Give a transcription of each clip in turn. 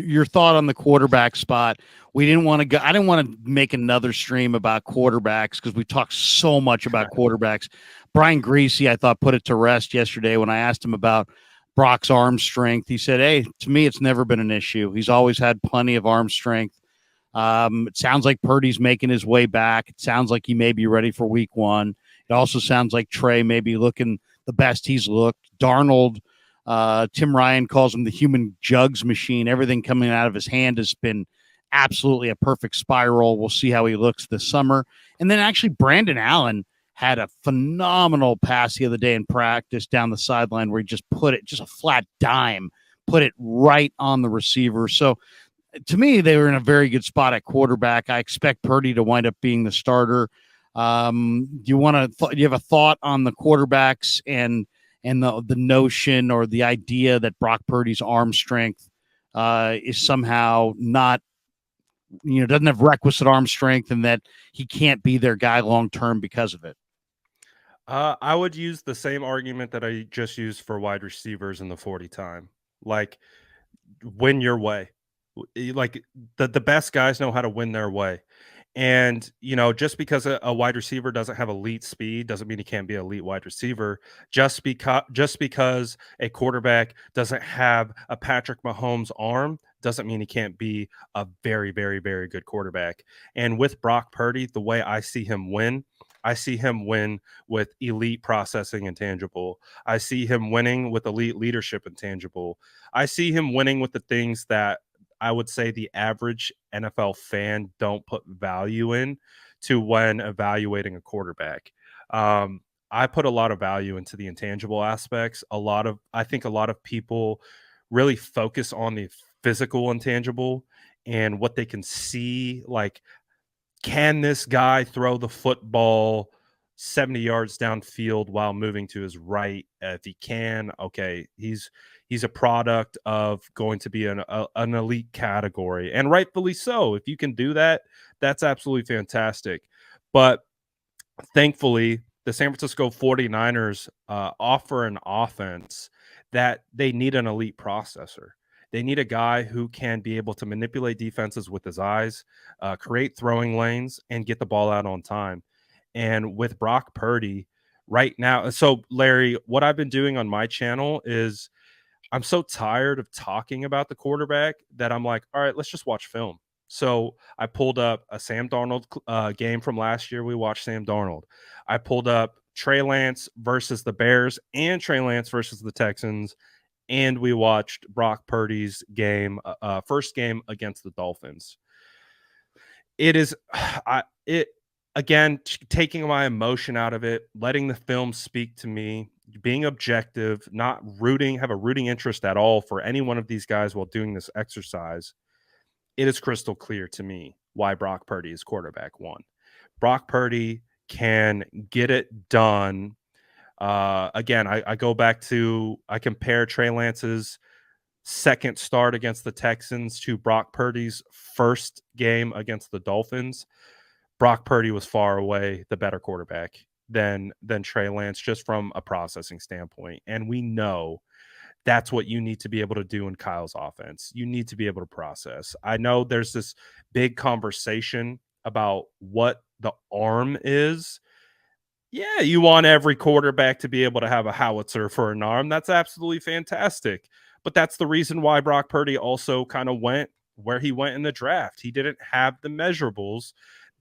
Your thought on the quarterback spot. We didn't want to go. I didn't want to make another stream about quarterbacks because we talked so much about quarterbacks. Brian Greasy, I thought, put it to rest yesterday when I asked him about Brock's arm strength. He said, "Hey, to me, it's never been an issue. He's always had plenty of arm strength. It sounds like Purdy's making his way back. It sounds like he may be ready for week one. It also sounds like Trey may be looking the best he's looked. Darnold, Tim Ryan calls him the human jugs machine. Everything coming out of his hand has been absolutely a perfect spiral. We'll see how he looks this summer. And then actually, Brandon Allen had a phenomenal pass the other day in practice down the sideline where he just put it, just a flat dime, put it right on the receiver. So to me, they were in a very good spot at quarterback. I expect Purdy to wind up being the starter. Do you want to? Do you have a thought on the quarterbacks and the notion or the idea that Brock Purdy's arm strength is somehow not, doesn't have requisite arm strength, and that he can't be their guy long term because of it? I would use the same argument that I just used for wide receivers in the 40 time. Like, win your way. Like, the best guys know how to win their way. And, just because a wide receiver doesn't have elite speed doesn't mean he can't be an elite wide receiver. Just because a quarterback doesn't have a Patrick Mahomes arm doesn't mean he can't be a very, very, very good quarterback. And with Brock Purdy, the way I see him win with elite processing intangible. I see him winning with elite leadership intangible. I see him winning with the things that I would say the average NFL fan don't put value in to when evaluating a quarterback. I put a lot of value into the intangible aspects. I think a lot of people really focus on the physical intangible and what they can see. Like, can this guy throw the football 70 yards downfield while moving to his right? If he can, okay, he's a product of going to be an elite category, and rightfully so. If you can do that, that's absolutely fantastic. But thankfully, the San Francisco 49ers offer an offense that they need an elite processor. They need a guy who can be able to manipulate defenses with his eyes, create throwing lanes, and get the ball out on time. And with Brock Purdy right now, so Larry, what I've been doing on my channel is I'm so tired of talking about the quarterback that I'm like, all right, let's just watch film. So I pulled up a Sam Darnold game from last year. We watched Sam Darnold. I pulled up Trey Lance versus the Bears and Trey Lance versus the Texans, and we watched Brock Purdy's game, first game against the Dolphins. It is, it again, taking my emotion out of it, letting the film speak to me, being objective, not have a rooting interest at all for any one of these guys while doing this exercise. It is crystal clear to me why Brock Purdy is quarterback one. Brock Purdy can get it done. Again, I go back to, I compare Trey Lance's second start against the Texans to Brock Purdy's first game against the Dolphins. Brock Purdy was far away the better quarterback than Trey Lance, just from a processing standpoint. And we know that's what you need to be able to do in Kyle's offense. You need to be able to process. I know there's this big conversation about what the arm is. Yeah, you want every quarterback to be able to have a howitzer for an arm. That's absolutely fantastic. But that's the reason why Brock Purdy also kind of went where he went in the draft. He didn't have the measurables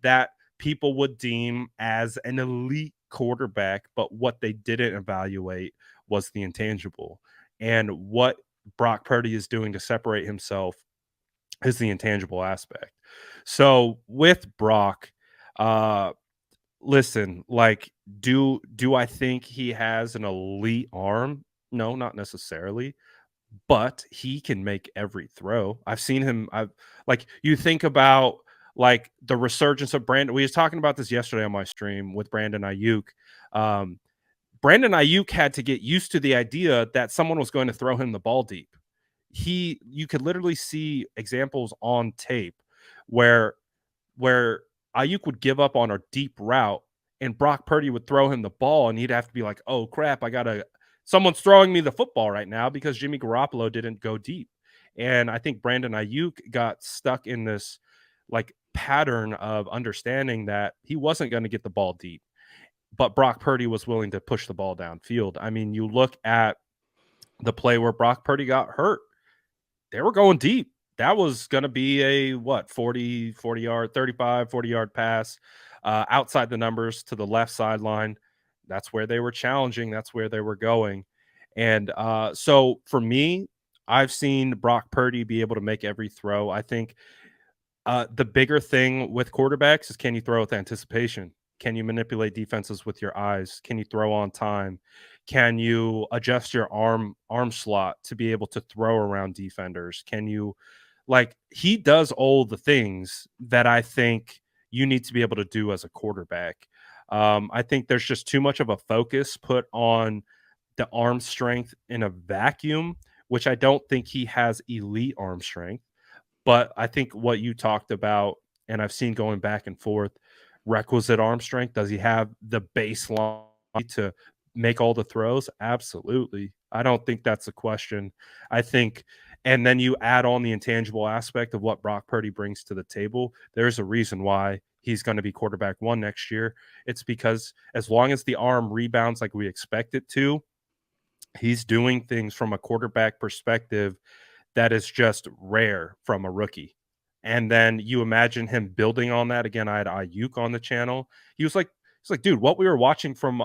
that people would deem as an elite quarterback, but what they didn't evaluate was the intangible. And what Brock Purdy is doing to separate himself is the intangible aspect. So with Brock, listen, like, do I think he has an elite arm? No, not necessarily, but he can make every throw. I've seen him. Like, you think about like the resurgence of Brandon. We was talking about this yesterday on my stream with Brandon Ayuk. Brandon Ayuk had to get used to the idea that someone was going to throw him the ball deep. You could literally see examples on tape where Ayuk would give up on a deep route and Brock Purdy would throw him the ball and he'd have to be like, oh crap, someone's throwing me the football right now because Jimmy Garoppolo didn't go deep. And I think Brandon Ayuk got stuck in this like pattern of understanding that he wasn't going to get the ball deep, but Brock Purdy was willing to push the ball downfield. I mean, you look at the play where Brock Purdy got hurt, they were going deep. That was going to be a 40 yard, 35, 40-yard pass outside the numbers to the left sideline. That's where they were challenging. That's where they were going. And so for me, I've seen Brock Purdy be able to make every throw. I think the bigger thing with quarterbacks is, can you throw with anticipation? Can you manipulate defenses with your eyes? Can you throw on time? Can you adjust your arm slot to be able to throw around defenders? Can you, like, he does all the things that I think you need to be able to do as a quarterback. I think there's just too much of a focus put on the arm strength in a vacuum, which I don't think he has elite arm strength. But I think what you talked about, and I've seen going back and forth, requisite arm strength. Does he have the baseline to make all the throws? Absolutely. I don't think that's a question. I think, and then you add on the intangible aspect of what Brock Purdy brings to the table. There's a reason why he's going to be quarterback one next year. It's because as long as the arm rebounds like we expect it to, he's doing things from a quarterback perspective that is just rare from a rookie. And then you imagine him building on that. Again, I had Ayuk on the channel. He's like, dude, what we were watching from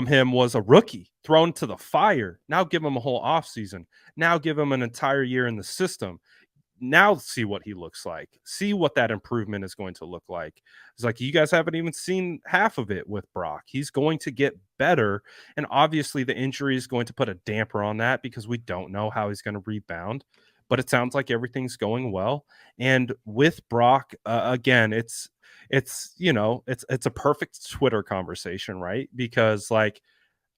him was a rookie thrown to the fire. Now give him a whole offseason. Now give him an entire year in the system. Now see what he looks like. See what that improvement is going to look like. It's like, you guys haven't even seen half of it with Brock. He's going to get better. And obviously the injury is going to put a damper on that because we don't know how he's going to rebound. But it sounds like everything's going well. And with Brock, again, it's a perfect Twitter conversation, right? Because like,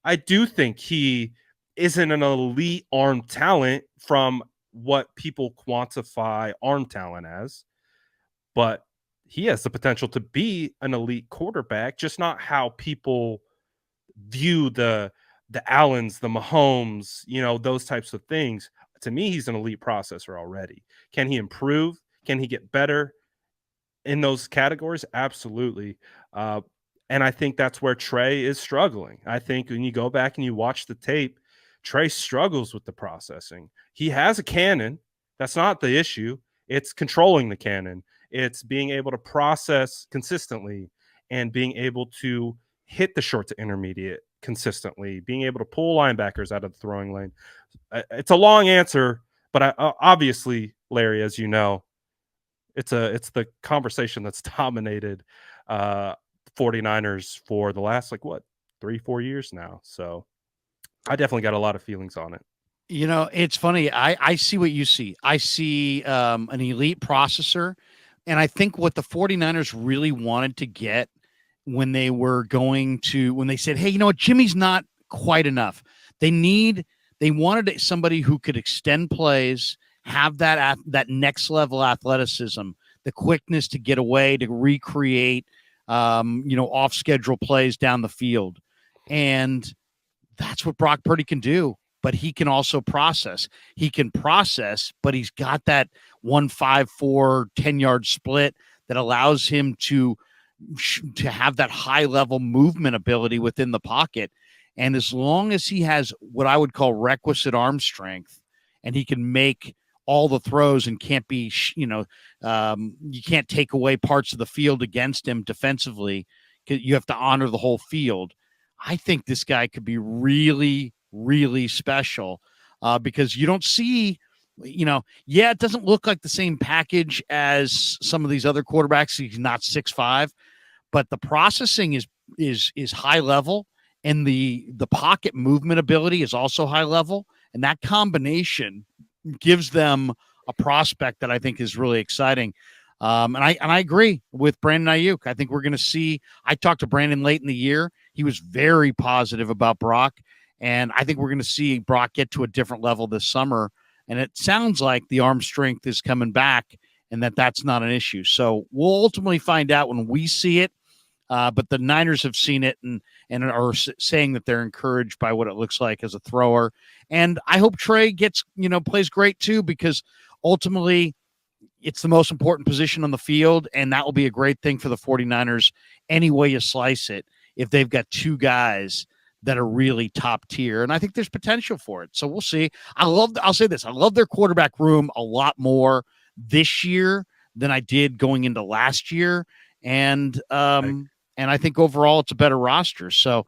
I do think he isn't an elite arm talent from what people quantify arm talent as, but he has the potential to be an elite quarterback, just not how people view the Allens, the Mahomes, those types of things. To me, he's an elite processor already. Can he improve? Can he get better in those categories? Absolutely. And I think that's where Trey is struggling. I think when you go back and you watch the tape, Trey struggles with the processing. He has a cannon. That's not the issue. It's controlling the cannon. It's being able to process consistently and being able to hit the short to intermediate consistently, being able to pull linebackers out of the throwing lane. It's a long answer, but obviously, Larry, as you know, it's the conversation that's dominated 49ers for the last 3-4 years now. So I definitely got a lot of feelings on it. It's funny. I see what you see. I see an elite processor. And I think what the 49ers really wanted to get when they said, hey, Jimmy's not quite enough. They wanted somebody who could extend plays, have that next level athleticism, the quickness to get away, to recreate, off schedule plays down the field. And that's what Brock Purdy can do, but he can also process. He can process, but he's got that 1-5-4 10-yard split that allows him to have that high-level movement ability within the pocket. And as long as he has what I would call requisite arm strength, and he can make all the throws and can't be, you can't take away parts of the field against him defensively, because you have to honor the whole field. I think this guy could be really, really special because you don't see, it doesn't look like the same package as some of these other quarterbacks. He's not 6'5", but the processing is high level, and the pocket movement ability is also high level. And that combination gives them a prospect that I think is really exciting. And I agree with Brandon Ayuk. I think we're going to see. I talked to Brandon late in the year. He was very positive about Brock, and I think we're going to see Brock get to a different level this summer. And it sounds like the arm strength is coming back, and that's not an issue. So we'll ultimately find out when we see it. But the Niners have seen it and are saying that they're encouraged by what it looks like as a thrower. And I hope Trey plays great too, because ultimately it's the most important position on the field, and that will be a great thing for the 49ers any way you slice it if they've got two guys that are really top tier. And I think there's potential for it. So we'll see. I'll say this. I love their quarterback room a lot more this year than I did going into last year. And I think overall it's a better roster. So